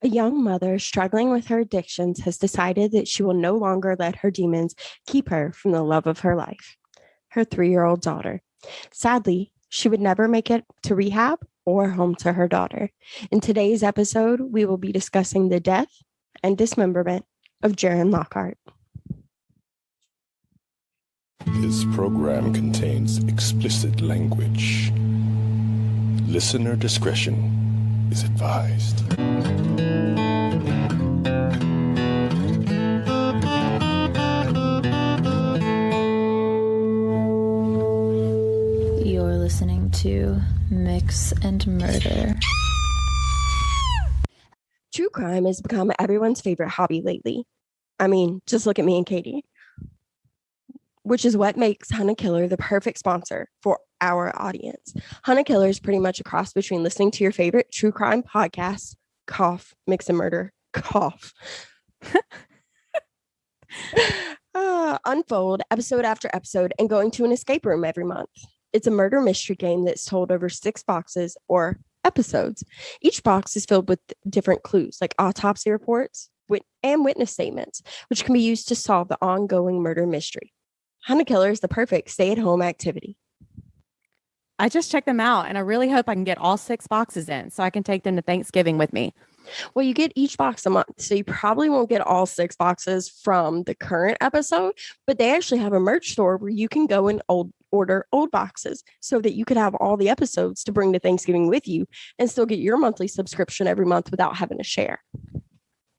A young mother struggling with her addictions has decided that she will no longer let her demons keep her from the love of her life, her 3-year-old daughter. Sadly, she would never make it to rehab or home to her daughter. In today's episode, we will be discussing the death and dismemberment of Jaron Lockhart. This program contains explicit language. Listener discretion is advised. You're listening to Mix and Murder. True crime has become everyone's favorite hobby lately. I mean, just look at me and Katie, which is what makes Hunt a Killer the perfect sponsor for our audience. Hunt a Killer is pretty much a cross between listening to your favorite true crime podcast, cough, Mix and Murder, cough. Unfold episode after episode and going to an escape room every month. It's a murder mystery game that's told over 6 boxes or episodes. Each box is filled with different clues like autopsy reports and witness statements, which can be used to solve the ongoing murder mystery. Hunt a Killer is the perfect stay-at-home activity. I just checked them out and I really hope I can get all 6 boxes in so I can take them to Thanksgiving with me. Well, you get each box a month, so you probably won't get all 6 boxes from the current episode, but they actually have a merch store where you can go and order old boxes so that you could have all the episodes to bring to Thanksgiving with you and still get your monthly subscription every month without having to share.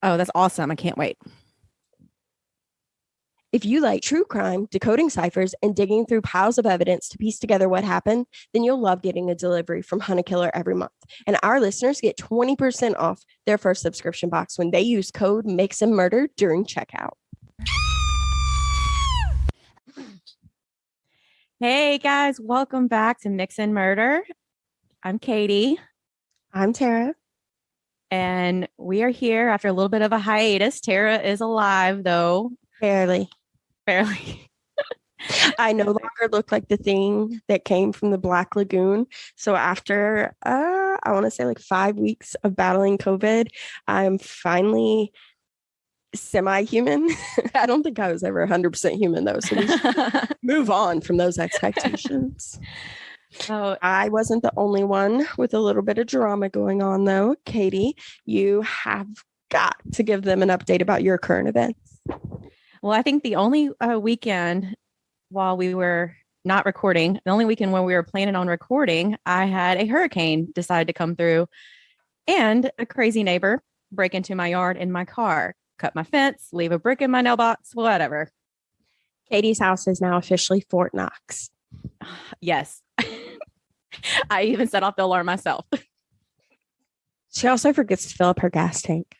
Oh, that's awesome. I can't wait. If you like true crime, decoding ciphers, and digging through piles of evidence to piece together what happened, then you'll love getting a delivery from Hunt a Killer every month. And our listeners get 20% off their first subscription box when they use code Mix and Murder during checkout. Hey guys, welcome back to Mix and Murder. I'm Katie. I'm Tara. And we are here after a little bit of a hiatus. Tara is alive though. Barely. I no longer look like the thing that came from the Black Lagoon. So after, I want to say like 5 weeks of battling COVID, I'm finally semi-human. I don't think I was ever 100% human though. So we should move on from those expectations. Oh, I wasn't the only one with a little bit of drama going on though. Katie, you have got to give them an update about your current events. well, I think the only weekend while we were not recording, the only weekend when we were planning on recording, I had a hurricane decide to come through and a crazy neighbor break into my yard in my car, cut my fence, leave a brick in my mailbox, whatever. Katie's house is now officially Fort Knox. Yes. I even set off the alarm myself. She also forgets to fill up her gas tank.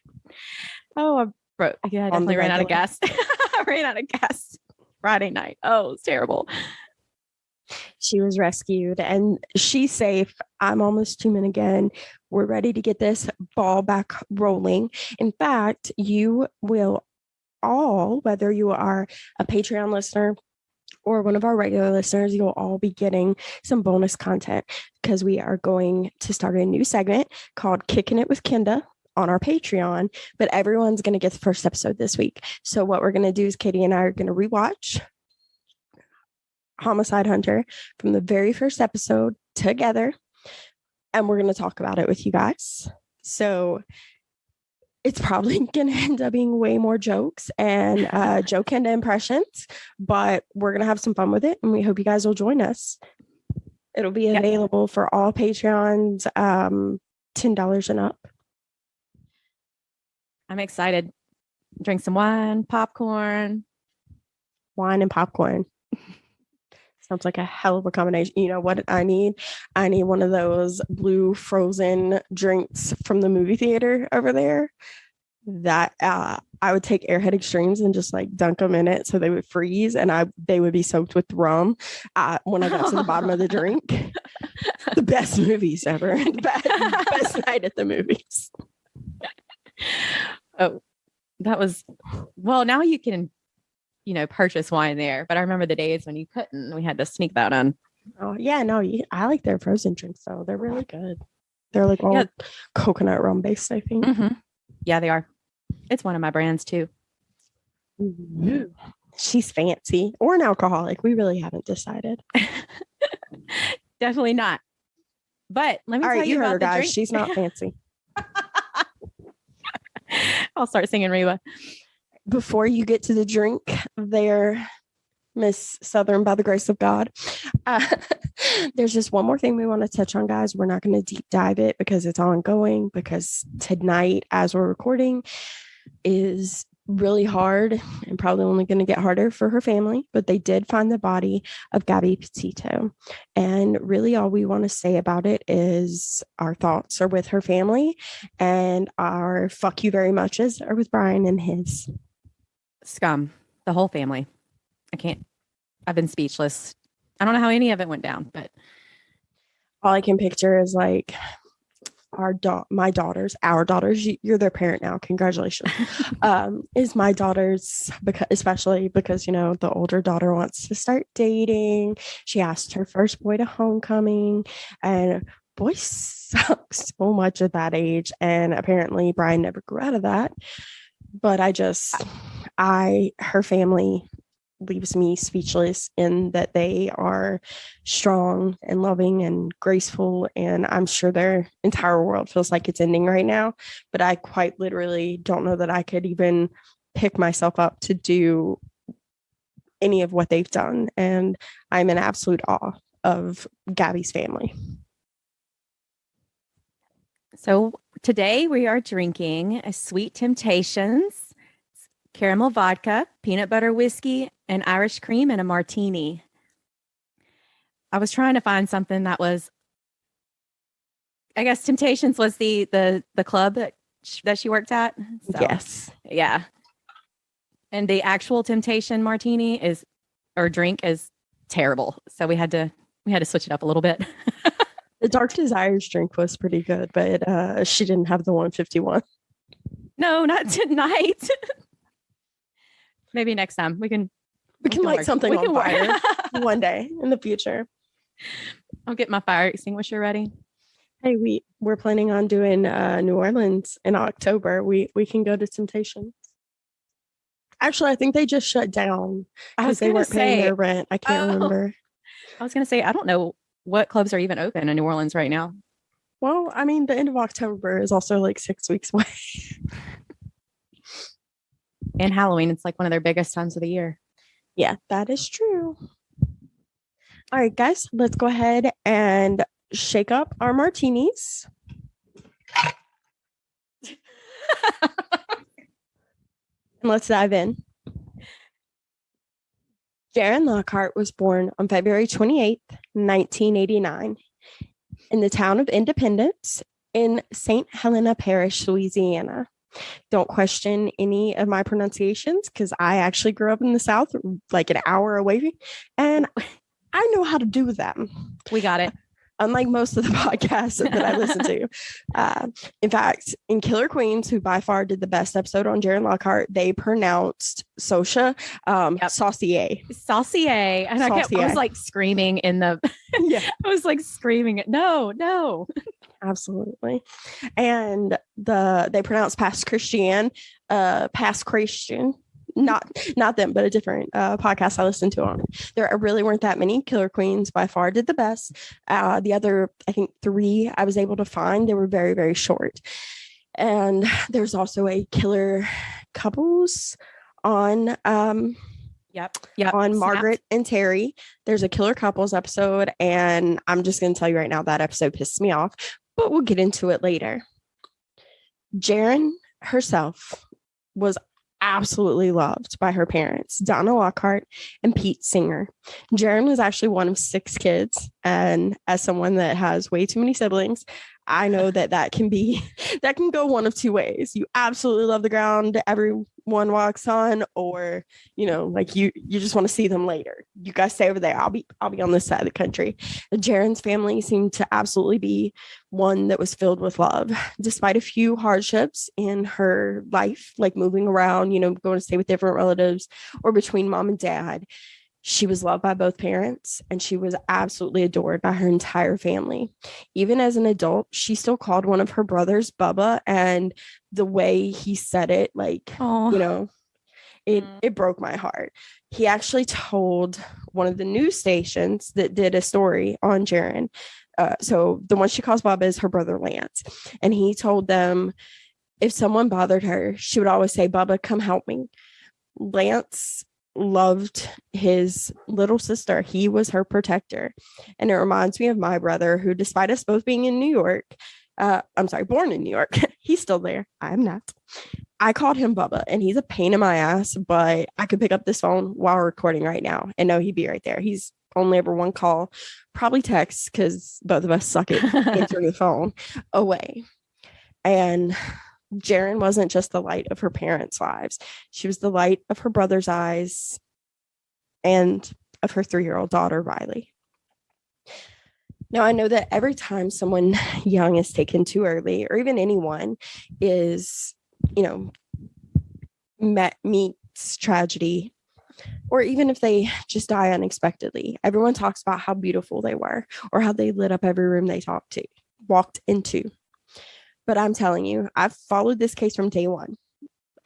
Oh, I broke. Yeah, I On the definitely ran out of regular. gas. I ran out of gas Friday night. Oh, it's terrible. She was rescued and she's safe. I'm almost human again. We're ready to get this ball back rolling. In fact, you will all, whether you are a Patreon listener or one of our regular listeners, you'll all be getting some bonus content because we are going to start a new segment called Kicking It with Kenda on our Patreon, but everyone's going to get the first episode this week. So what we're going to do is Katie and I are going to rewatch Homicide Hunter from the very first episode together, and we're going to talk about it with you guys. So it's probably going to end up being way more jokes and Joe Kenda impressions, but we're going to have some fun with it, and we hope you guys will join us. It'll be available for all Patreons, $10 and up. I'm excited. Drink some wine, popcorn. Wine and popcorn. Sounds like a hell of a combination. You know what I need? I need one of those blue frozen drinks from the movie theater over there. That I would take Airhead Extremes and just like dunk them in it so they would freeze and they would be soaked with rum when I got to the bottom of the drink. The best movies ever. Best night at the movies. Oh, that was, well, now you can, purchase wine there. But I remember the days when you couldn't. We had to sneak that in. Oh, yeah, no, I like their frozen drinks, though. They're really good. They're like all coconut rum based, I think. Mm-hmm. Yeah, they are. It's one of my brands too. Ooh, she's fancy or an alcoholic. We really haven't decided. Definitely not. But let me All tell right, you you heard about her, the guys. drink. She's not fancy. I'll start singing Reba. Before you get to the drink, there, Miss Southern, by the grace of God, uh, there's just one more thing we want to touch on, guys. We're not going to deep dive it because it's ongoing. Because tonight, as we're recording, is really hard and probably only going to get harder for her family, but they did find the body of Gabby Petito. And really all we want to say about it is our thoughts are with her family and our fuck you very muches are with Brian and his. Scum. The whole family. I can't. I've been speechless. I don't know how any of it went down, but All I can picture is like my daughters, our daughters, you're their parent now, congratulations, is my daughters, because especially because the older daughter wants to start dating. She asked her first boy to homecoming, and boys suck so much at that age, and apparently Brian never grew out of that. But her family leaves me speechless in that they are strong and loving and graceful. And I'm sure their entire world feels like it's ending right now. But I quite literally don't know that I could even pick myself up to do any of what they've done. And I'm in absolute awe of Gabby's family. so today we are drinking a Sweet Temptations caramel vodka, peanut butter whiskey, and Irish cream and a martini. I was trying to find something that was, I guess Temptations was the club that she worked at. So, Yes. yeah. And the actual Temptation martini drink is terrible. So we had to switch it up a little bit. The Dark Desires drink was pretty good, but she didn't have the 151. No, not tonight. Maybe next time we can light something on work. fire one day in the future. I'll get my fire extinguisher ready. Hey, we're planning on doing New Orleans in October. We can go to Temptations. Actually, I think they just shut down because they weren't paying their rent. I can't remember. I was going to say, I don't know what clubs are even open in New Orleans right now. Well, I mean, the end of October is also like 6 weeks away. And Halloween, it's like one of their biggest times of the year. Yeah, that is true. All right, guys, let's go ahead and shake up our martinis. And let's dive in. Jaron Lockhart was born on February 28th, 1989, in the town of Independence in St. Helena Parish, Louisiana. Don't question any of my pronunciations because I actually grew up in the South, like an hour away, and I know how to do them. We got it. Unlike most of the podcasts that I listen to. In fact, in Killer Queens, who by far did the best episode on Jaron Lockhart, they pronounced Sosha Saucier. Saucier. And I was like screaming in the, yeah, I was like screaming it. No. Absolutely. And they pronounce Past Christian, not them, but a different podcast I listened to on it. There really weren't that many. Killer Queens by far did the best. The other, I think 3 I was able to find, they were very, very short. And there's also a Killer Couples on Yep. on Margaret and Terry. There's a Killer Couples episode, and I'm just going to tell you right now that episode pissed me off, but we'll get into it later. Jaron herself was absolutely loved by her parents, Donna Lockhart and Pete Singer. Jaron was actually one of 6 kids, and as someone that has way too many siblings, I know that can go one of 2 ways. You absolutely love the ground everyone walks on, or like you just want to see them later. You guys stay over there. I'll be on this side of the country. Jaron's family seemed to absolutely be one that was filled with love, despite a few hardships in her life, like moving around, going to stay with different relatives or between mom and dad. She was loved by both parents and she was absolutely adored by her entire family. Even as an adult, she still called one of her brothers Bubba. And the way he said it, like, Oh, you know, it broke my heart. He actually told one of the news stations that did a story on Jaren. So the one she calls Bubba is her brother Lance. And he told them if someone bothered her, she would always say, Bubba, come help me. Lance loved his little sister. He was her protector. And it reminds me of my brother, who, despite us both being in New York, born in New York, he's still there. I'm not. I called him Bubba, and he's a pain in my ass, but I could pick up this phone while recording right now and know he'd be right there. He's only ever one call, probably text, because both of us suck at answering the phone, away. And Jaren wasn't just the light of her parents' lives. She was the light of her brother's eyes and of her 3-year-old daughter, Riley. Now, I know that every time someone young is taken too early, or even anyone is, meets tragedy, or even if they just die unexpectedly, everyone talks about how beautiful they were or how they lit up every room they walked into. But I'm telling you, I've followed this case from day one,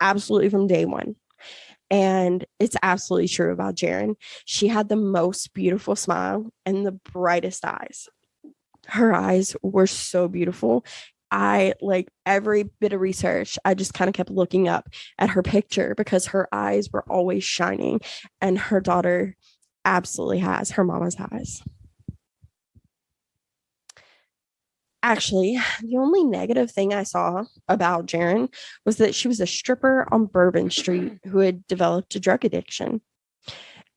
absolutely from day one. And it's absolutely true about Jaren. She had the most beautiful smile and the brightest eyes. Her eyes were so beautiful. I, like, every bit of research, I just kind of kept looking up at her picture because her eyes were always shining. And her daughter absolutely has her mama's eyes. Actually, the only negative thing I saw about Jaren was that she was a stripper on Bourbon Street who had developed a drug addiction.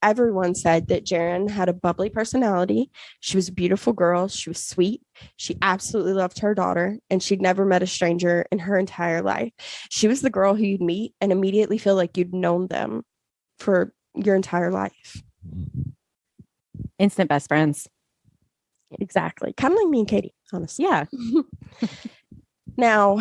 Everyone said that Jaren had a bubbly personality. She was a beautiful girl. She was sweet. She absolutely loved her daughter, and she'd never met a stranger in her entire life. She was the girl who you'd meet and immediately feel like you'd known them for your entire life. instant best friends. Exactly. Kind of like me and Katie, honestly. Yeah. Now,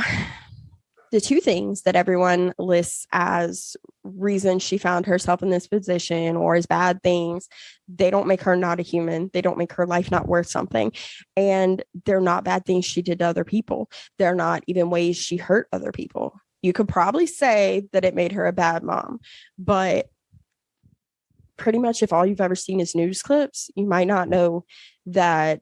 the two things that everyone lists as reasons she found herself in this position or as bad things, they don't make her not a human. They don't make her life not worth something. And they're not bad things she did to other people. They're not even ways she hurt other people. You could probably say that it made her a bad mom, but pretty much if all you've ever seen is news clips, you might not know that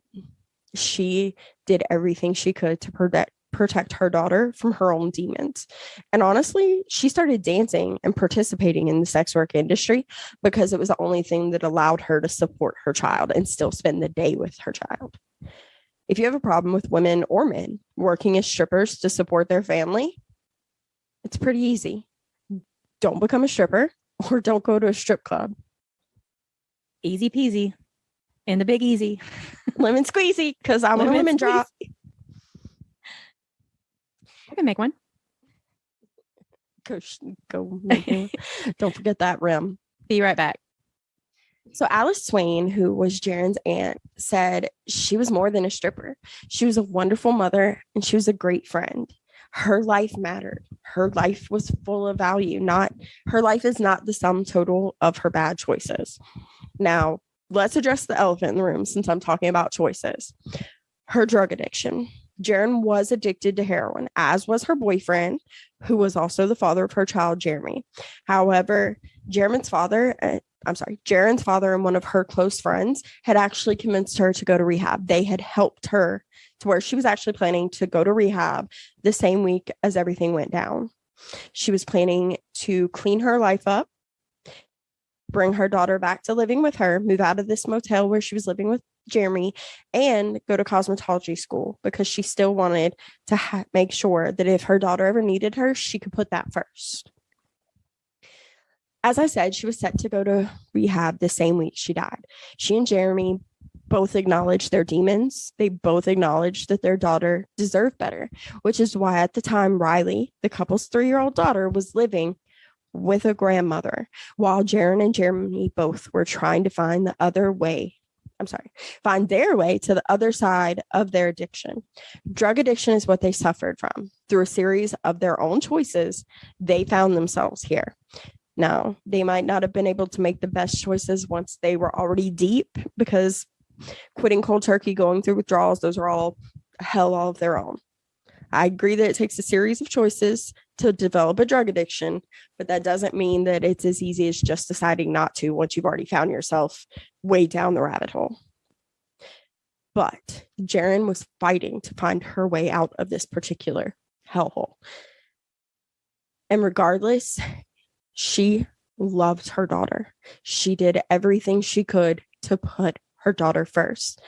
she did everything she could to protect her daughter from her own demons. And honestly, she started dancing and participating in the sex work industry because it was the only thing that allowed her to support her child and still spend the day with her child. If you have a problem with women or men working as strippers to support their family, it's pretty easy. Don't become a stripper or don't go to a strip club. Easy peasy. And the big easy. Lemon squeezy, because I want a lemon drop. I can make one. Go make one. Don't forget that rim. Be right back. So Alice Swain, who was Jaren's aunt, said she was more than a stripper. She was a wonderful mother and she was a great friend. Her life mattered. Her life was full of value. Her life is not the sum total of her bad choices. Now, let's address the elephant in the room since I'm talking about choices. Her drug addiction. Jaren was addicted to heroin, as was her boyfriend, who was also the father of her child, Jeremy. However, Jaren's father and one of her close friends had actually convinced her to go to rehab. They had helped her to where she was actually planning to go to rehab the same week as everything went down. She was planning to clean her life up, bring her daughter back to living with her, move out of this motel where she was living with Jeremy, and go to cosmetology school because she still wanted to make sure that if her daughter ever needed her, she could put that first. As I said, she was set to go to rehab the same week she died. She and Jeremy both acknowledged their demons. They both acknowledged that their daughter deserved better, which is why at the time, Riley, the couple's 3-year-old daughter, was living with a grandmother, while Jaren and Jeremy both were trying to find their way to the other side of their addiction. Drug addiction is what they suffered from. Through a series of their own choices, they found themselves here. Now, they might not have been able to make the best choices once they were already deep, because quitting cold turkey, going through withdrawals, those are all hell all of their own. I agree that it takes a series of choices to develop a drug addiction, but that doesn't mean that it's as easy as just deciding not to once you've already found yourself way down the rabbit hole. But Jaren was fighting to find her way out of this particular hellhole. And regardless, she loved her daughter. She did everything she could to put her daughter first.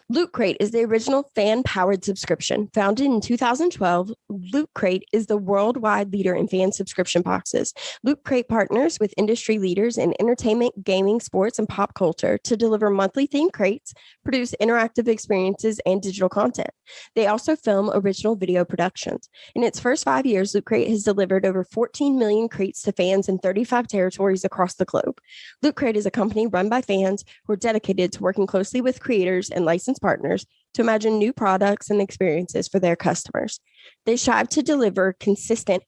Loot Crate is the original fan-powered subscription. Founded in 2012, Loot Crate is the worldwide leader in fan subscription boxes. Loot Crate partners with industry leaders in entertainment, gaming, sports, and pop culture to deliver monthly themed crates, produce interactive experiences, and digital content. They also film original video productions. In its first 5 years, Loot Crate has delivered over 14 million crates to fans in 35 territories across the globe. Loot Crate is a company run by fans who are dedicated to working closely with creators and licensed partners to imagine new products and experiences for their customers. They strive to deliver consistent,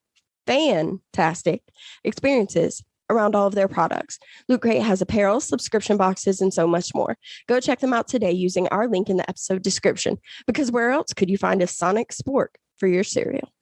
fantastic experiences around all of their products. Loot Crate has apparel, subscription boxes, and so much more. Go check them out today using our link in the episode description, because where else could you find a Sonic Sport for your cereal?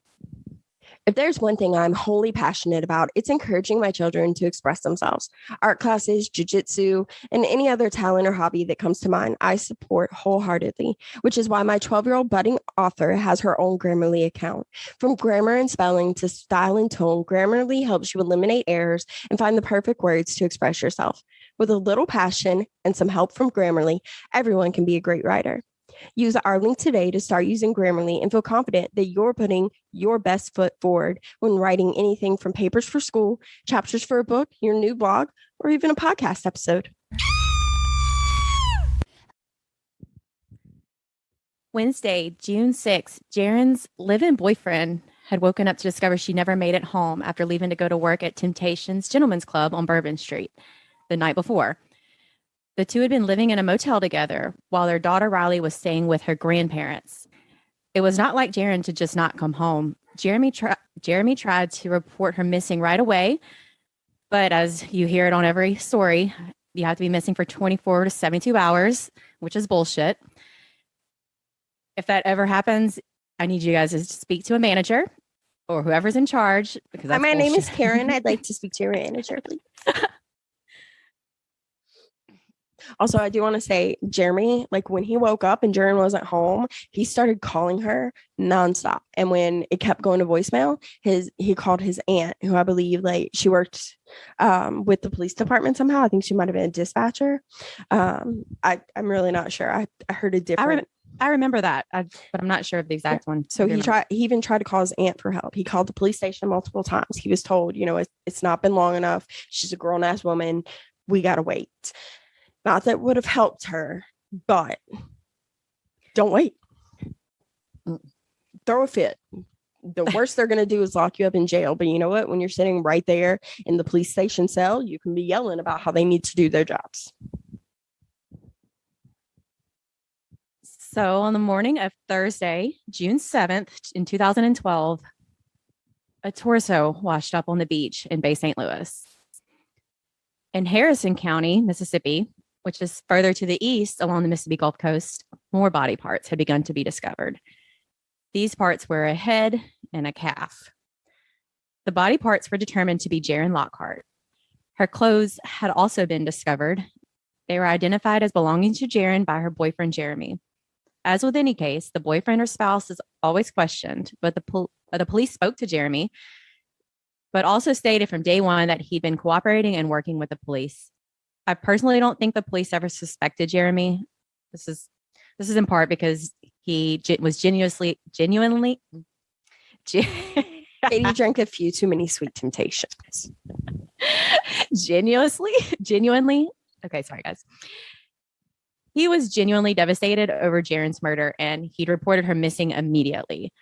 If there's one thing I'm wholly passionate about, it's encouraging my children to express themselves. Art classes, jujitsu, and any other talent or hobby that comes to mind, I support wholeheartedly, which is why my 12-year-old budding author has her own Grammarly account. From grammar and spelling to style and tone, Grammarly helps you eliminate errors and find the perfect words to express yourself. With a little passion and some help from Grammarly, everyone can be a great writer. Use our link today to start using Grammarly and feel confident that you're putting your best foot forward when writing anything from papers for school, chapters for a book, your new blog, or even a podcast episode. Wednesday, June 6th, Jaren's live-in boyfriend had woken up to discover she never made it home after leaving to go to work at Temptations Gentlemen's Club on Bourbon Street the night before. The two had been living in a motel together while their daughter Riley was staying with her grandparents. It was not like Jaren to just not come home. Jeremy tried to report her missing right away, but as you hear it on every story, you have to be missing for 24 to 72 hours, which is bullshit. If that ever happens, I need you guys to speak to a manager or whoever's in charge, because that's My name is bullshit. Karen. I'd like to speak to your manager, please. Also, I do want to say, Jeremy, like when he woke up and Jaren wasn't home, he started calling her nonstop. And when it kept going to voicemail, he called his aunt, who I believe like she worked with the police department somehow. I think she might have been a dispatcher. I'm really not sure. I heard a different. I remember that, but I'm not sure of the exact one. So he even tried to call his aunt for help. He called the police station multiple times. He was told, it's not been long enough. She's a grown-ass woman. We got to wait. Not that would have helped her, but don't wait. Throw a fit. The worst they're going to do is lock you up in jail. But you know what? When you're sitting right there in the police station cell, you can be yelling about how they need to do their jobs. So on the morning of Thursday, June 7th in 2012, a torso washed up on the beach in Bay St. Louis. In Harrison County, Mississippi, which is further to the east along the Mississippi Gulf Coast, more body parts had begun to be discovered. These parts were a head and a calf. The body parts were determined to be Jaren Lockhart. Her clothes had also been discovered. They were identified as belonging to Jaren by her boyfriend, Jeremy. As with any case, the boyfriend or spouse is always questioned, but the police spoke to Jeremy, but also stated from day one that he'd been cooperating and working with the police. I personally don't think the police ever suspected Jeremy. This is in part because he was genuinely. Katie drank a few too many Sweet Temptations. Genuinely. Okay, sorry guys. He was genuinely devastated over Jaren's murder, and he'd reported her missing immediately.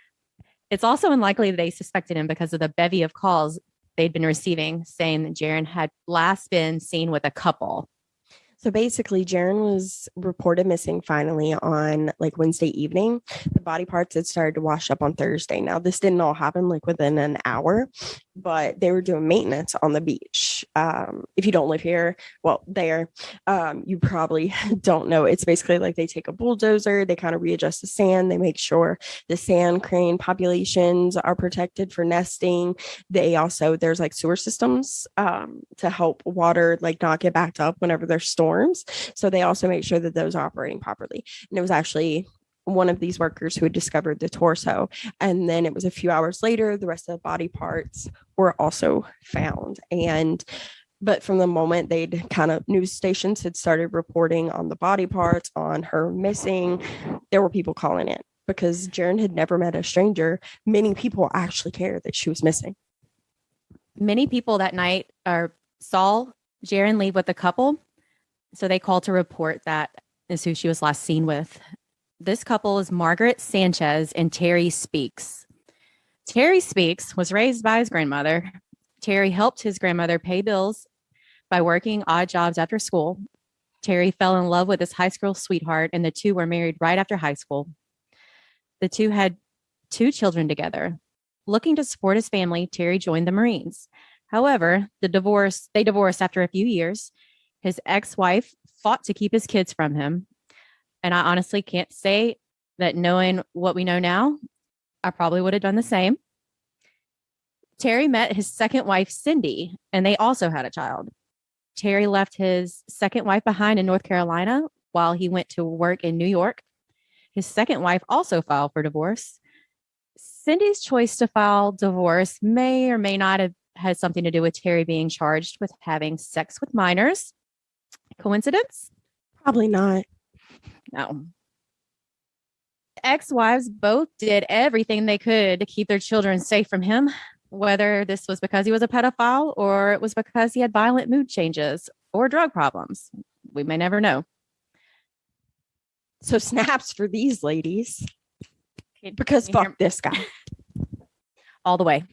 It's also unlikely they suspected him because of the bevy of calls they'd been receiving saying that Jaren had last been seen with a couple. So basically, Jaren was reported missing finally on like Wednesday evening. The body parts had started to wash up on Thursday. Now, this didn't all happen like within an hour. but they were doing maintenance on the beach. If you don't live here, well, there, you probably don't know. It's basically like they take a bulldozer, they kind of readjust the sand, they make sure the sand crane populations are protected for nesting. They also, there's like sewer systems to help water like not get backed up whenever there's storms. So they also make sure that those are operating properly. And it was actually one of these workers who had discovered the torso. And then it was a few hours later, the rest of the body parts were also found. But from the moment they'd kind of news stations had started reporting on the body parts, on her missing, there were people calling in because Jaren had never met a stranger. Many people actually cared that she was missing. Many people that night saw Jaren leave with a couple. So they called to report that is who she was last seen with. This couple is Margaret Sanchez and Terry Speaks. Terry Speaks was raised by his grandmother. Terry helped his grandmother pay bills by working odd jobs after school. Terry fell in love with his high school sweetheart, and the two were married right after high school. The two had 2 children together. Looking to support his family, Terry joined the Marines. However, they divorced after a few years. His ex-wife fought to keep his kids from him. And I honestly can't say that knowing what we know now, I probably would have done the same. Terry met his second wife, Cindy, and they also had a child. Terry left his second wife behind in North Carolina while he went to work in New York. His second wife also filed for divorce. Cindy's choice to file divorce may or may not have had something to do with Terry being charged with having sex with minors. Coincidence? Probably not. No. Ex-wives both did everything they could to keep their children safe from him, whether this was because he was a pedophile or it was because he had violent mood changes or drug problems. We may never know. So snaps for these ladies because fuck this guy. All the way.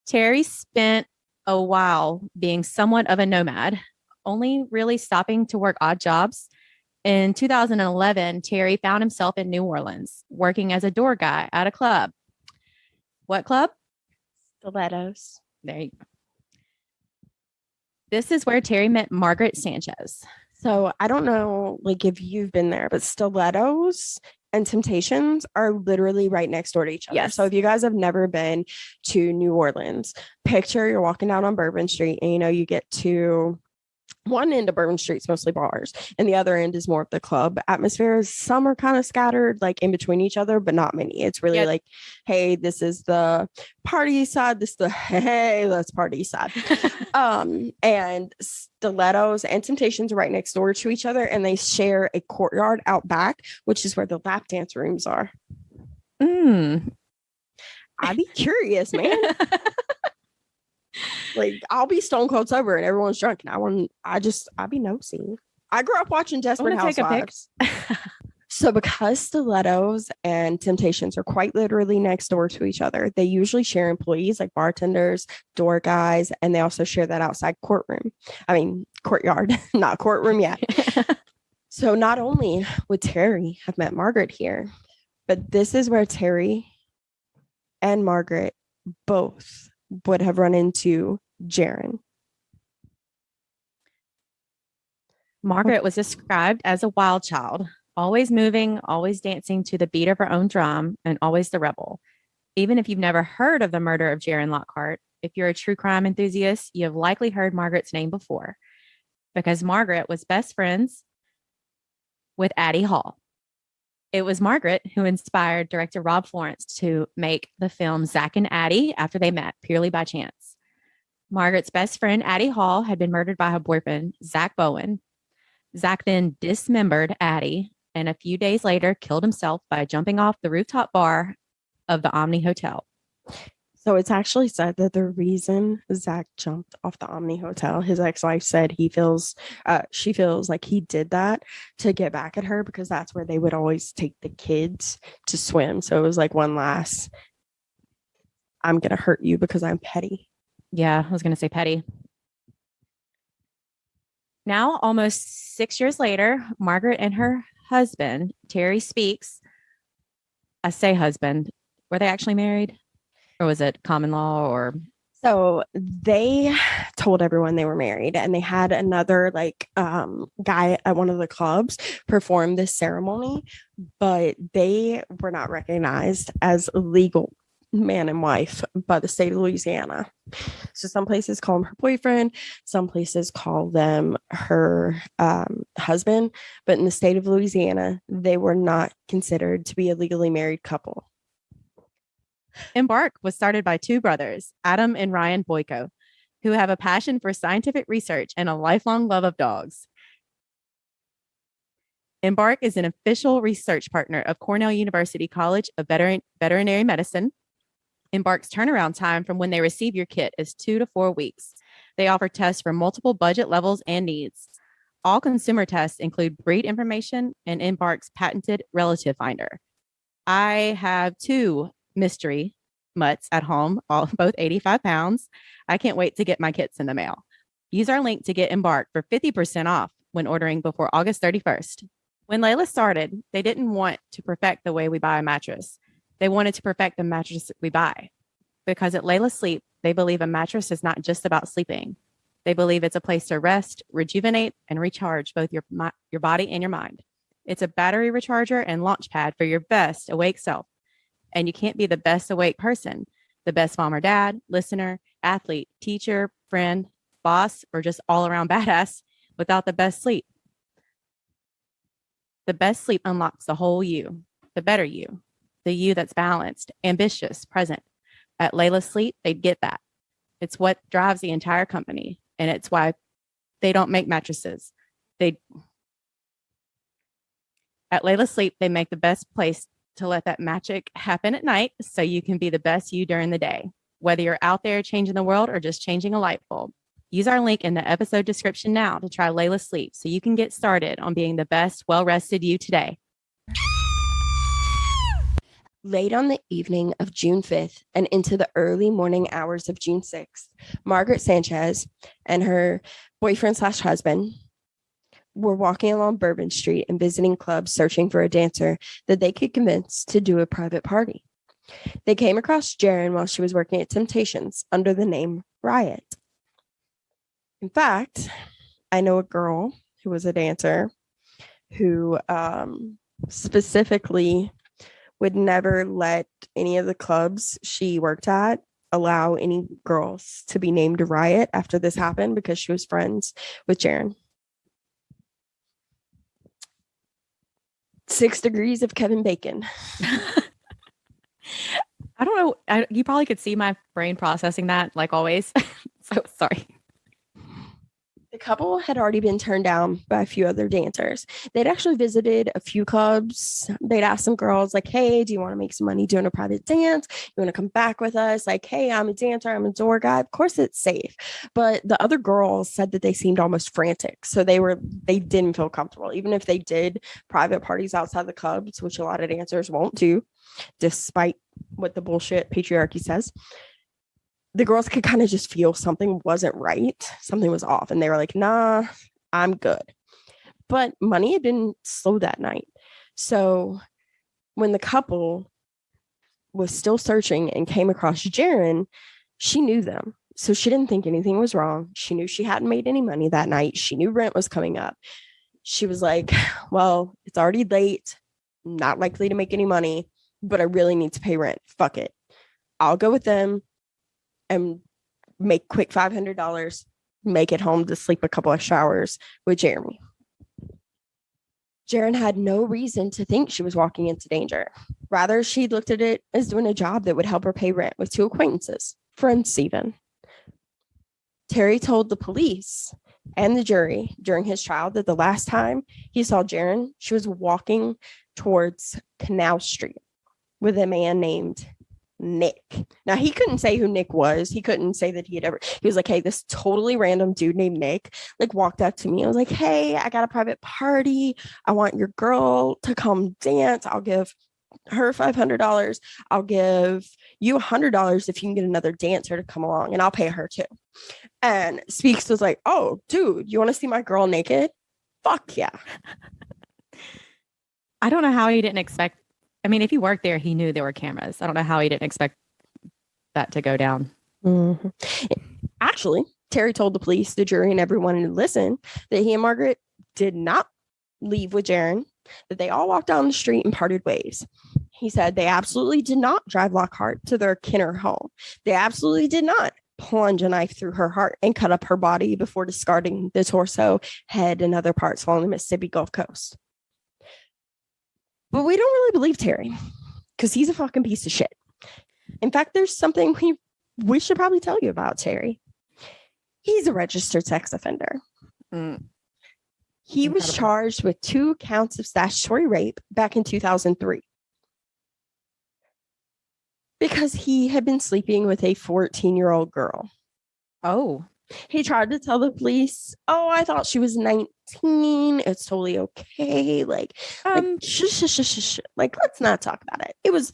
Terry spent a while being somewhat of a nomad, only really stopping to work odd jobs. In 2011, Terry found himself in New Orleans, working as a door guy at a club. What club? Stilettos. There you go. This is where Terry met Margaret Sanchez. So I don't know, like if you've been there, but Stilettos and Temptations are literally right next door to each other. Yes. So if you guys have never been to New Orleans, picture you're walking down on Bourbon Street and you get to one end of Bourbon Street's mostly bars, and the other end is more of the club atmosphere. Some are kind of scattered, like in between each other, but not many. It's really like, hey, this is the party side. This is the hey, let's party side. And Stilettos and Temptations are right next door to each other, and they share a courtyard out back, which is where the lap dance rooms are. I'd be curious, man. Like I'll be stone cold sober and everyone's drunk, and I'd be nosy. I grew up watching Desperate Housewives. So because Stilettos and Temptations are quite literally next door to each other, they usually share employees like bartenders, door guys, and they also share that outside courtyard, not courtroom yet. So not only would Terry have met Margaret here, but this is where Terry and Margaret both would have run into Jaren. Margaret was described as a wild child, always moving, always dancing to the beat of her own drum, and always the rebel. Even if you've never heard of the murder of Jaren Lockhart, if you're a true crime enthusiast, you have likely heard Margaret's name before, because Margaret was best friends with Addie Hall. It was Margaret who inspired director Rob Florence to make the film Zach and Addie after they met purely by chance. Margaret's best friend, Addie Hall, had been murdered by her boyfriend, Zach Bowen. Zach then dismembered Addie and a few days later killed himself by jumping off the rooftop bar of the Omni Hotel. So it's actually said that the reason Zach jumped off the Omni Hotel, his ex-wife said she feels like he did that to get back at her because that's where they would always take the kids to swim. So it was like one last, I'm going to hurt you because I'm petty. Yeah, I was going to say petty. Now, almost 6 years later, Margaret and her husband, Terry Speaks, I say husband, were they actually married? or was it common law or? So they told everyone they were married, and they had another guy at one of the clubs perform this ceremony, but they were not recognized as legal man and wife by the state of Louisiana. So some places call him her boyfriend, some places call them her husband, but in the state of Louisiana, they were not considered to be a legally married couple. Embark was started by two brothers, Adam and Ryan Boyko, who have a passion for scientific research and a lifelong love of dogs. Embark is an official research partner of Cornell University College of Veterinary Medicine. Embark's turnaround time from when they receive your kit is 2 to 4 weeks. They offer tests for multiple budget levels and needs. All consumer tests include breed information and Embark's patented relative finder. I have 2 mystery mutts at home, both 85 pounds. I can't wait to get my kits in the mail. Use our link to get Embark for 50% off when ordering before August 31st. When Layla started, they didn't want to perfect the way we buy a mattress. They wanted to perfect the mattress we buy. Because at Layla Sleep, they believe a mattress is not just about sleeping. They believe it's a place to rest, rejuvenate, and recharge both your body and your mind. It's a battery recharger and launch pad for your best awake self. And you can't be the best awake person, the best mom or dad, listener, athlete, teacher, friend, boss, or just all around badass without the best sleep. The best sleep unlocks the whole you, the better you, the you that's balanced, ambitious, present. At Layla Sleep, they get that. It's what drives the entire company, and it's why they don't make mattresses. At Layla Sleep, they make the best place to let that magic happen at night so you can be the best you during the day, whether you're out there changing the world or just changing a light bulb. Use our link in the episode description now to try Layla Sleep so you can get started on being the best, well-rested you today. Late on the evening of June 5th and into the early morning hours of June 6th, Margaret Sanchez and her boyfriend/husband were walking along Bourbon Street and visiting clubs searching for a dancer that they could convince to do a private party. They came across Jaren while she was working at Temptations under the name Riot. In fact, I know a girl who was a dancer who specifically would never let any of the clubs she worked at allow any girls to be named Riot after this happened because she was friends with Jaren. 6 degrees of Kevin Bacon. I don't know. You probably could see my brain processing that like always. So sorry. The couple had already been turned down by a few other dancers. They'd actually visited a few clubs. They'd asked some girls, like, hey, do you want to make some money doing a private dance? You want to come back with us? Like, hey, I'm a dancer. I'm a door guy. Of course, it's safe. But the other girls said that they seemed almost frantic. So they didn't feel comfortable. Even if they did private parties outside the clubs, which a lot of dancers won't do, despite what the bullshit patriarchy says. The girls could kind of just feel something wasn't right. Something was off. And they were like, nah, I'm good. But money had been slow that night. So when the couple was still searching and came across Jaren, she knew them. So she didn't think anything was wrong. She knew she hadn't made any money that night. She knew rent was coming up. She was like, well, it's already late. Not likely to make any money, but I really need to pay rent. Fuck it. I'll go with them and make quick $500, make it home to sleep a couple of showers with Jeremy. Jaren had no reason to think she was walking into danger. Rather, she looked at it as doing a job that would help her pay rent with 2 acquaintances, friends even. Terry told the police and the jury during his trial that the last time he saw Jaren, she was walking towards Canal Street with a man named Nick. Now, he couldn't say who Nick was. He couldn't say that he was like, hey, this totally random dude named Nick like walked up to me. I was like, hey, I got a private party. I want your girl to come dance. I'll give her $500. I'll give you $100 if you can get another dancer to come along, and I'll pay her too. And Speaks was like, oh, dude, you want to see my girl naked? Fuck yeah. I don't know how he didn't expect. I mean, if he worked there, he knew there were cameras. I don't know how he didn't expect that to go down. Mhm. Actually, Terry told the police, the jury, and everyone to listen that he and Margaret did not leave with Jaron, that they all walked down the street and parted ways. He said they absolutely did not drive Lockhart to their Kenner home. They absolutely did not plunge a knife through her heart and cut up her body before discarding the torso, head, and other parts along the Mississippi Gulf Coast. But we don't really believe Terry because he's a fucking piece of shit. In fact, there's something we should probably tell you about Terry. He's a registered sex offender. He was Incredible. charged with 2 counts of statutory rape back in 2003 because he had been sleeping with a 14-year-old girl. Oh, He tried to tell the police, "Oh, I thought she was 19. It's totally okay. Like shush. Like, let's not talk about it. It was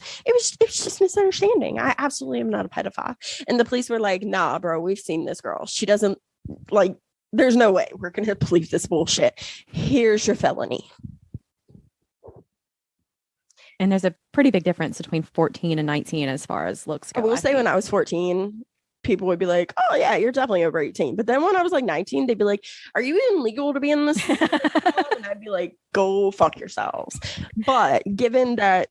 just misunderstanding. I absolutely am not a pedophile." And the police were like, "Nah, bro, we've seen this girl. She doesn't like. There's no way we're gonna believe this bullshit. Here's your felony." and there's a pretty big difference between 14 and 19 as far as looks I go. will say, when I was 14, people would be like, "Oh yeah, you're definitely over 18." But then when I was like 19, they'd be like, "Are you even legal to be in this?" And I'd be like, "Go fuck yourselves." But given that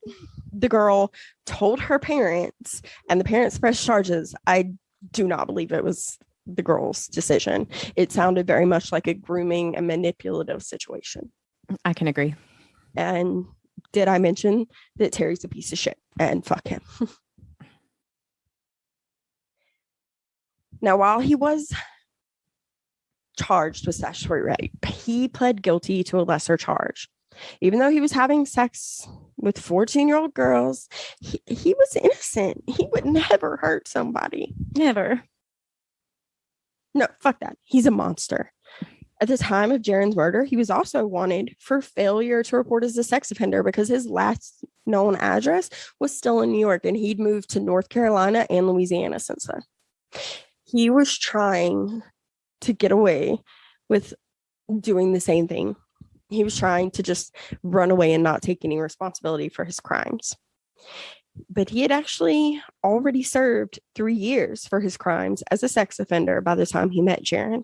the girl told her parents and the parents pressed charges, I do not believe it was the girl's decision. It sounded very much like a grooming and manipulative situation. I can agree. And did I mention that Terry's a piece of shit and fuck him? Now, while he was charged with statutory rape, he pled guilty to a lesser charge. Even though he was having sex with 14-year-old girls, he was innocent. He would never hurt somebody. Never. No, fuck that. He's a monster. At the time of Jaron's murder, he was also wanted for failure to report as a sex offender because his last known address was still in New York and he'd moved to North Carolina and Louisiana since then. He was trying to get away with doing the same thing. He was trying to just run away and not take any responsibility for his crimes. But he had actually already served 3 years for his crimes as a sex offender by the time he met Jaron.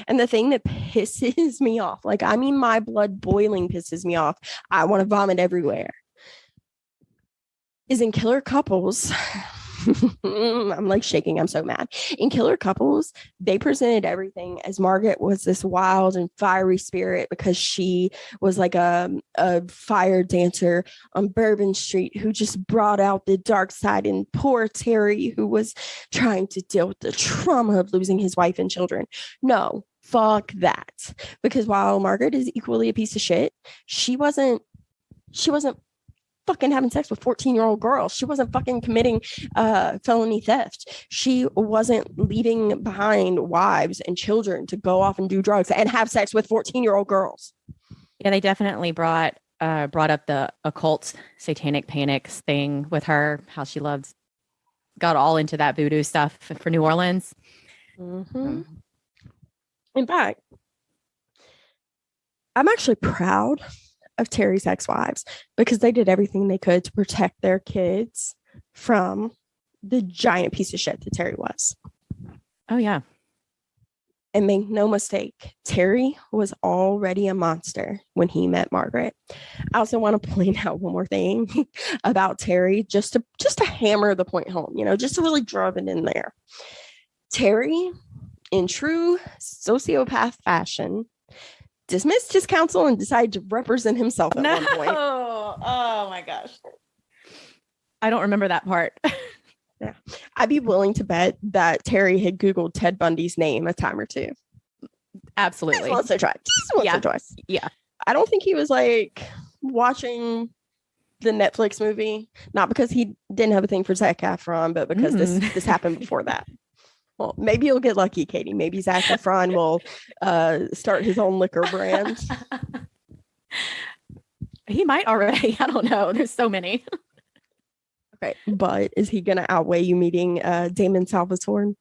And the thing that pisses me off, like, I mean, my blood boiling pisses me off. I want to vomit everywhere. Is in Killer Couples. I'm like shaking. I'm so mad. In Killer Couples, they presented everything as Margaret was this wild and fiery spirit because she was like a fire dancer on Bourbon Street who just brought out the dark side, and poor Terry, who was trying to deal with the trauma of losing his wife and children. No, fuck that. Because while Margaret is equally a piece of shit, she wasn't fucking having sex with 14-year-old girls. She wasn't fucking committing felony theft. She wasn't leaving behind wives and children to go off and do drugs and have sex with 14-year-old girls. Yeah, they definitely brought up the occult satanic panics thing with her, how she got all into that voodoo stuff for New Orleans. Mm-hmm. In fact, I'm actually proud of Terry's ex-wives because they did everything they could to protect their kids from the giant piece of shit that Terry was. Oh, yeah. And make no mistake, Terry was already a monster when he met Margaret. I also want to point out one more thing about Terry, just to hammer the point home, just to really drive it in there. Terry, in true sociopath fashion, dismissed his counsel and decided to represent himself at one point. Oh my gosh. I don't remember that part. Yeah. I'd be willing to bet that Terry had Googled Ted Bundy's name a time or two. Absolutely. Once or twice. Once or twice. Yeah. I don't think he was like watching the Netflix movie, not because he didn't have a thing for Zac Efron, but because this happened before that. Well, maybe you'll get lucky, Katie. Maybe Zac Efron will start his own liquor brand. He might already. I don't know. There's so many. Okay, but is he going to outweigh you meeting Damon Salvatore?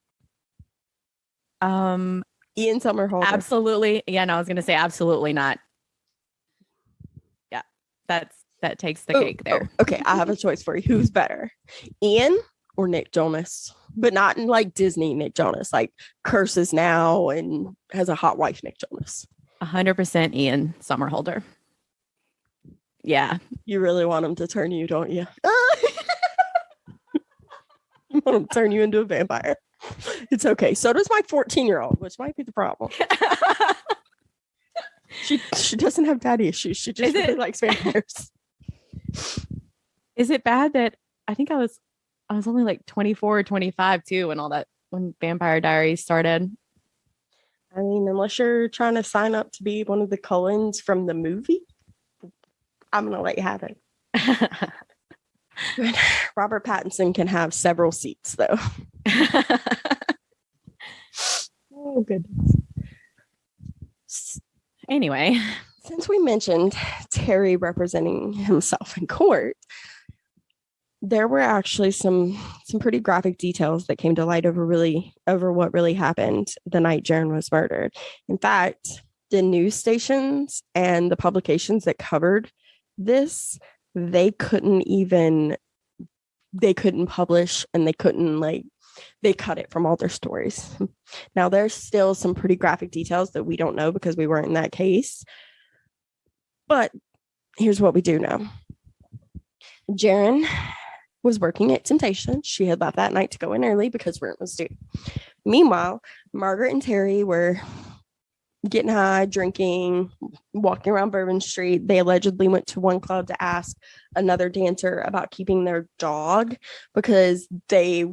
Ian Somerhalder. Absolutely. Yeah, no, I was going to say absolutely not. Yeah, that takes the cake there. Okay, I have a choice for you. Who's better, Ian or Nick Jonas, but not in like Disney Nick Jonas, like curses now and has a hot wife Nick Jonas. 100% Ian Somerhalder. Yeah. You really want him to turn you, don't you? You want him to turn you into a vampire. It's okay. So does my 14-year-old, which might be the problem. She doesn't have daddy issues. She just really likes vampires. Is it bad that I think I was only like 24 or 25 too when Vampire Diaries started? I mean, unless you're trying to sign up to be one of the Cullens from the movie, I'm gonna let you have it. But Robert Pattinson can have several seats, though. Oh, goodness. Anyway, Since we mentioned Terry representing himself in court, there were actually some pretty graphic details that came to light over what really happened the night Jaren was murdered. In fact, the news stations and the publications that covered this, they couldn't publish, and they cut it from all their stories. Now, there's still some pretty graphic details that we don't know because we weren't in that case. But here's what we do know. Jaren was working at Temptation. She had left that night to go in early because rent was due. Meanwhile, Margaret and Terry were getting high, drinking, walking around Bourbon Street. They allegedly went to one club to ask another dancer about keeping their dog because they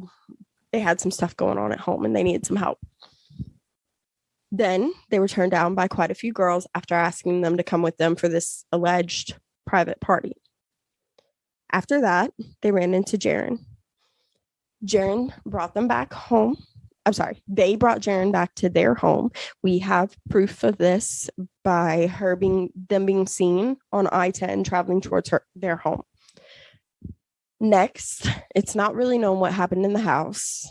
had some stuff going on at home and they needed some help. Then they were turned down by quite a few girls after asking them to come with them for this alleged private party. After that, they ran into Jaren. Jaren brought them back home. I'm sorry, they brought Jaren back to their home. We have proof of this by them being seen on I-10 traveling towards their home. Next, it's not really known what happened in the house.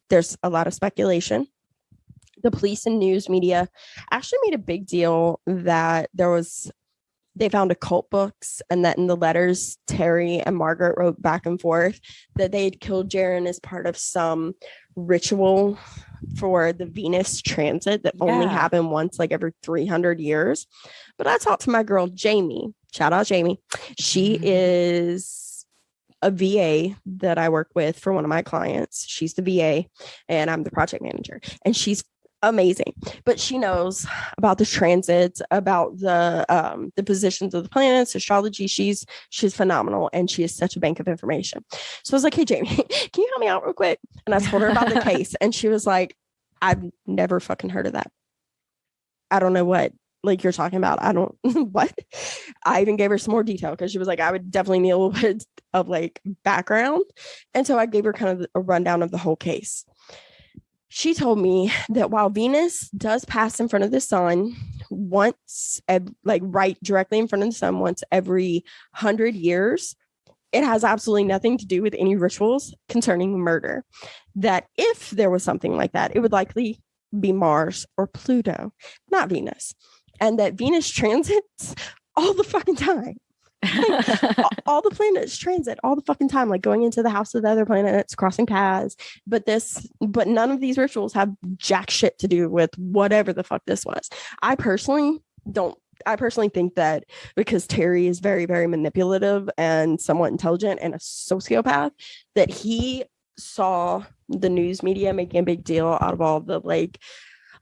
There's a lot of speculation. The police and news media actually made a big deal that they found occult books, and that in the letters Terry and Margaret wrote back and forth that they had killed Jaren as part of some ritual for the Venus transit that only happened once, like every 300 years. But I talked to my girl, Jamie. Shout out, Jamie. She is a VA that I work with for one of my clients. She's the VA and I'm the project manager, and she's amazing, but she knows about the transits, about the positions of the planets, astrology. She's phenomenal, and she is such a bank of information. So I was like, hey Jamie, can you help me out real quick? And I told her about the case, and she was like, I've never fucking heard of that. I don't know what like you're talking about. I don't what. I even gave her some more detail because she was like, I would definitely need a little bit of like background. And so I gave her kind of a rundown of the whole case. She told me that while Venus does pass in front of the sun once, like right directly in front of the sun once every 100 years, it has absolutely nothing to do with any rituals concerning murder. That if there was something like that, it would likely be Mars or Pluto, not Venus. And that Venus transits all the fucking time. All the planets transit all the fucking time, like going into the house of the other planets, crossing paths. But none of these rituals have jack shit to do with whatever the fuck this was. I personally think that because Terry is very, very manipulative and somewhat intelligent and a sociopath, that he saw the news media making a big deal out of all the like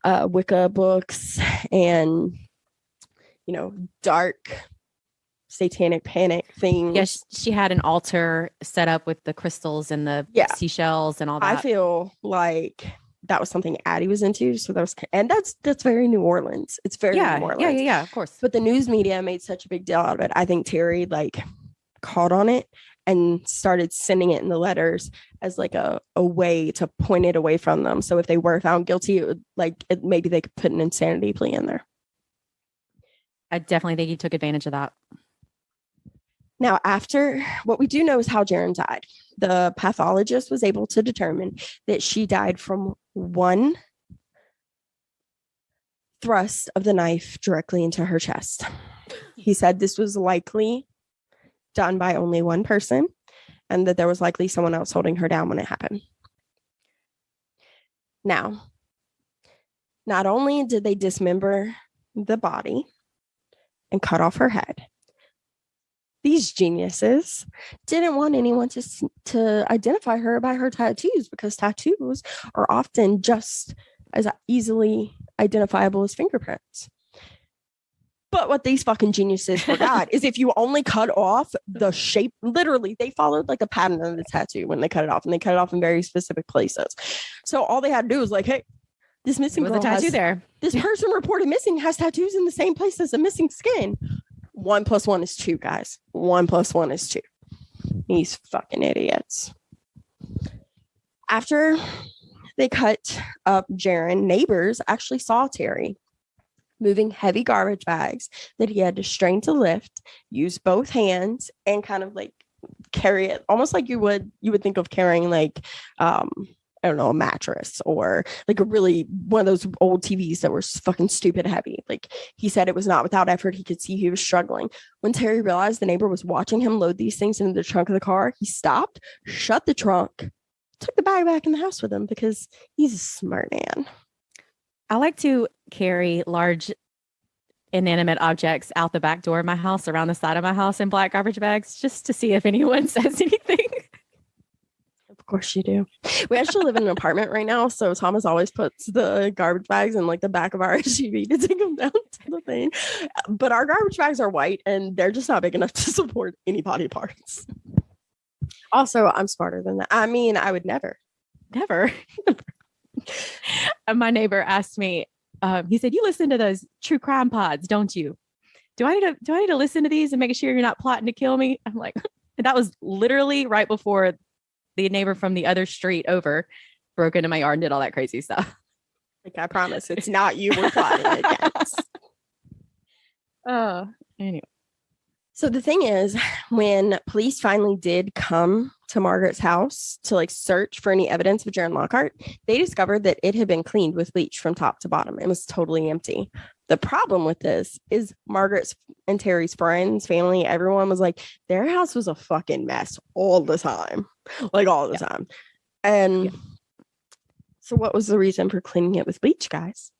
Wicca books and, you know, dark satanic panic thing. Yes, she had an altar set up with the crystals and the seashells and all that. I feel like that was something Addie was into. So that's very New Orleans. It's very New Orleans. Yeah, of course. But the news media made such a big deal out of it. I think Terry like caught on it and started sending it in the letters as like a way to point it away from them. So if they were found guilty, it would maybe they could put an insanity plea in there. I definitely think he took advantage of that. Now, after what we do know is how Jaren died. The pathologist was able to determine that she died from one thrust of the knife directly into her chest. He said this was likely done by only one person, and that there was likely someone else holding her down when it happened. Now, not only did they dismember the body and cut off her head, these geniuses didn't want anyone to identify her by her tattoos, because tattoos are often just as easily identifiable as fingerprints. But what these fucking geniuses forgot is if you only cut off the shape, literally, they followed like a pattern of the tattoo when they cut it off, and they cut it off in very specific places. So all they had to do was like, hey, this missing was girl a tattoo has, there. this person reported missing has tattoos in the same place as the missing skin. 1 + 1 is 2, guys. 1 + 1 is 2. These fucking idiots. After they cut up Jaron, neighbors actually saw Terry moving heavy garbage bags that he had to strain to lift, use both hands, and kind of like carry it almost like you would think of carrying like I don't know, a mattress, or like a really one of those old TVs that were fucking stupid heavy. Like, he said it was not without effort. He could see he was struggling. When Terry realized the neighbor was watching him load these things into the trunk of the car, he stopped, shut the trunk, took the bag back in the house with him, because he's a smart man. I like to carry large inanimate objects out the back door of my house, around the side of my house, in black garbage bags, just to see if anyone says anything. Of course you do. We actually live in an apartment right now, so Thomas always puts the garbage bags in like the back of our SUV to take them down to the thing. But our garbage bags are white, and they're just not big enough to support any body parts. Also, I'm smarter than that. I mean, I would never. And my neighbor asked me, he said, "You listen to those true crime pods, don't you? Do I need to listen to these and make sure you're not plotting to kill me?" I'm like, and that was literally right before the neighbor from the other street over broke into my yard and did all that crazy stuff. Like, I promise it's not you we're plotting against. Anyway. So the thing is, when police finally did come to Margaret's house to like search for any evidence of Jaron Lockhart, they discovered that it had been cleaned with bleach from top to bottom. It was totally empty. The problem with this is Margaret's and Terry's friends, family, everyone was like, their house was a fucking mess all the time. Like, all the time. And so what was the reason for cleaning it with bleach, guys?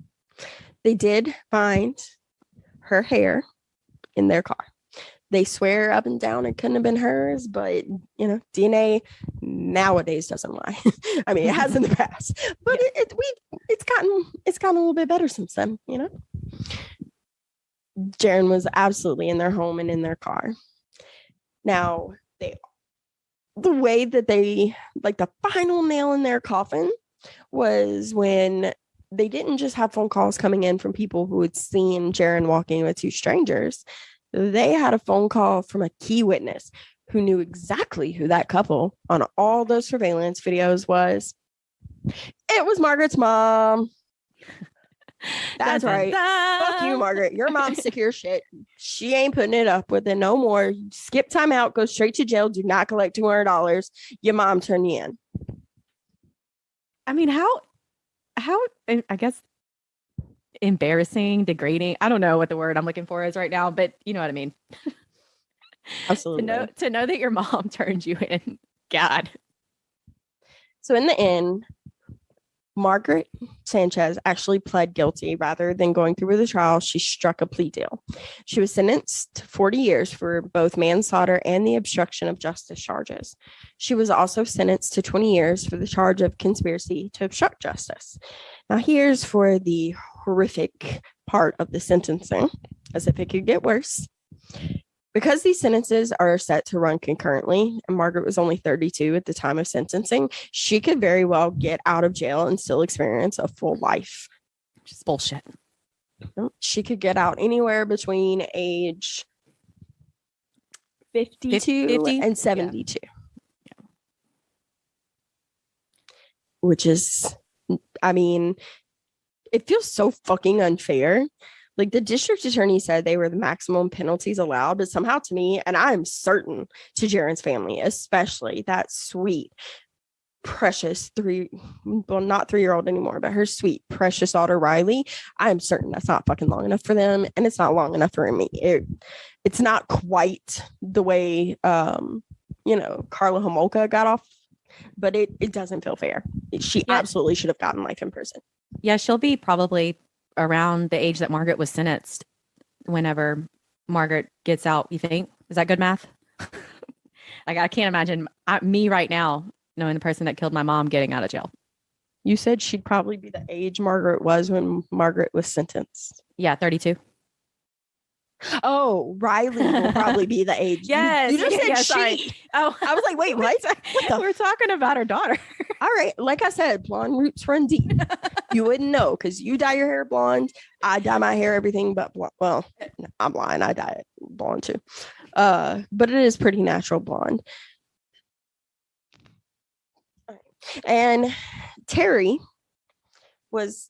They did find her hair in their car. They swear up and down it couldn't have been hers, but you know, DNA nowadays doesn't lie. I mean, it has in the past, but it's gotten a little bit better since then. You know, Jaron was absolutely in their home and in their car. Now, the way that they, like, the final nail in their coffin was when they didn't just have phone calls coming in from people who had seen Jaron walking with 2 strangers. They had a phone call from a key witness who knew exactly who that couple on all those surveillance videos was. It was Margaret's mom. That's right. Fuck you, Margaret. Your mom's sick of your shit. She ain't putting it up with it no more. Skip time out. Go straight to jail. Do not collect $200. Your mom turned you in. I mean, how, I guess, embarrassing, degrading. I don't know what the word I'm looking for is right now, but you know what I mean. Absolutely. to know that your mom turned you in. God. So in the end, Margaret Sanchez actually pled guilty rather than going through with the trial. She struck a plea deal. She was sentenced to 40 years for both manslaughter and the obstruction of justice charges. She was also sentenced to 20 years for the charge of conspiracy to obstruct justice. Now, here's for the horrific part of the sentencing, as if it could get worse. Because these sentences are set to run concurrently, and Margaret was only 32 at the time of sentencing, she could very well get out of jail and still experience a full life. Just bullshit. She could get out anywhere between age 52 50? and 72. Yeah. Which is, I mean, it feels so fucking unfair. Like, the district attorney said they were the maximum penalties allowed, but somehow to me, and I'm certain to Jaron's family, especially that sweet, precious not 3-year-old anymore, but her sweet, precious daughter, Riley, I'm certain that's not fucking long enough for them. And it's not long enough for me. It's not quite the way Carla Homolka got off, but it doesn't feel fair. She Yeah. absolutely should have gotten life in prison. Yeah, she'll be probably around the age that Margaret was sentenced whenever Margaret gets out, you think? Is that good math? Like, I can't imagine me right now knowing the person that killed my mom getting out of jail. You said she'd probably be the age Margaret was when Margaret was sentenced. Yeah, 32. Oh, Riley will probably be the age. Yes. You just said Yeah, she. sorry. Oh, I was like, wait, what? What the we're talking about her daughter. All right. Like I said, blonde roots run deep. You wouldn't know because you dye your hair blonde. I dye my hair everything but blonde. Well, I'm blind. I dye it blonde too. But it is pretty natural blonde. All right. And Terry was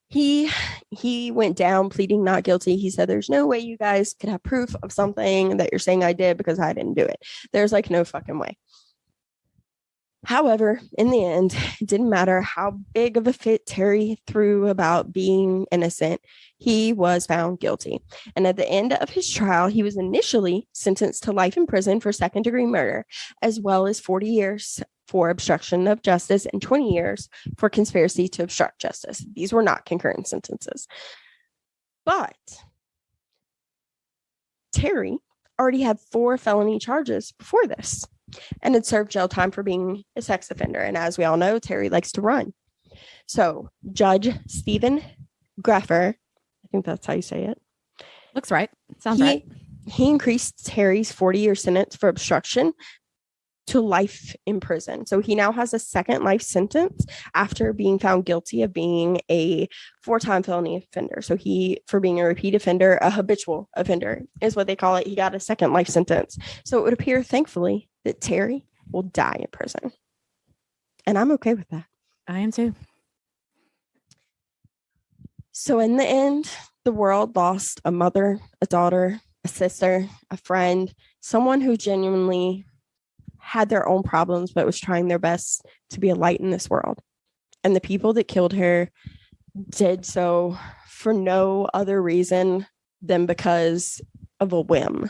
he went down pleading not guilty. He said, there's no way you guys could have proof of something that you're saying I did because I didn't do it. There's like no fucking way. However, in the end, it didn't matter how big of a fit Terry threw about being innocent. He was found guilty. And at the end of his trial, he was initially sentenced to life in prison for second-degree murder, as well as 40 years for obstruction of justice and 20 years for conspiracy to obstruct justice. These were not concurrent sentences. But Terry already had 4 felony charges before this and had served jail time for being a sex offender. And as we all know, Terry likes to run. So Judge Stephen Greffer, I think that's how you say it. Looks right. Sounds right. He increased Terry's 40-year sentence for obstruction to life in prison. So he now has a second life sentence after being found guilty of being a 4-time felony offender. So for being a repeat offender, a habitual offender is what they call it. He got a second life sentence. So it would appear, thankfully, that Terry will die in prison. And I'm okay with that. I am too. So in the end, the world lost a mother, a daughter, a sister, a friend, someone who genuinely had their own problems, but was trying their best to be a light in this world. And the people that killed her did so for no other reason than because of a whim.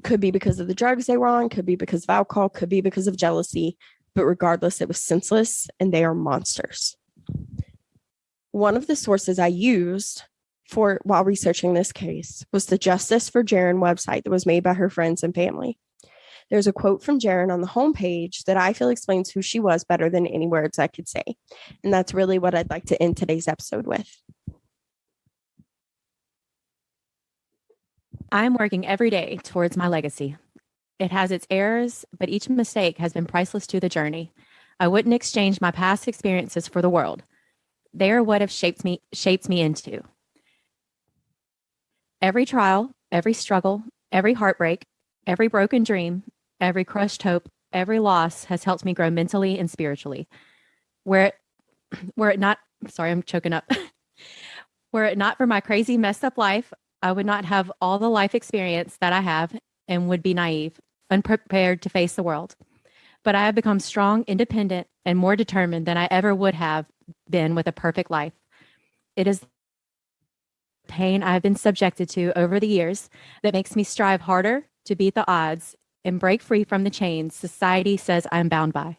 Could be because of the drugs they were on, could be because of alcohol, could be because of jealousy, but regardless, it was senseless and they are monsters. One of the sources I used while researching this case was the Justice for Jaren website that was made by her friends and family. There's a quote from Jaren on the homepage that I feel explains who she was better than any words I could say. And that's really what I'd like to end today's episode with. I'm working every day towards my legacy. It has its errors, but each mistake has been priceless to the journey. I wouldn't exchange my past experiences for the world. They are what have shaped me into. Every trial, every struggle, every heartbreak, every broken dream, every crushed hope, every loss has helped me grow mentally and spiritually. Were it not for my crazy, messed up life, I would not have all the life experience that I have and would be naive, unprepared to face the world. But I have become strong, independent, and more determined than I ever would have been with a perfect life. It is pain I've been subjected to over the years that makes me strive harder to beat the odds and break free from the chains society says I'm bound by.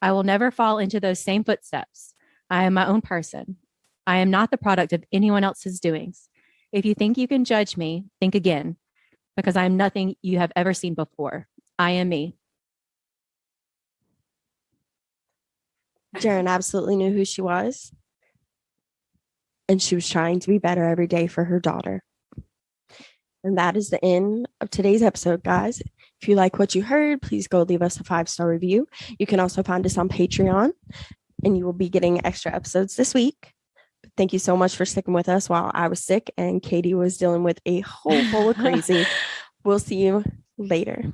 I will never fall into those same footsteps. I am my own person. I am not the product of anyone else's doings. If you think you can judge me, think again, because I am nothing you have ever seen before. I am me. Jaren absolutely knew who she was. And she was trying to be better every day for her daughter. And that is the end of today's episode, guys. If you like what you heard, please go leave us a 5-star review. You can also find us on Patreon, and you will be getting extra episodes this week. Thank you so much for sticking with us while I was sick and Katie was dealing with a whole full of crazy. We'll see you later.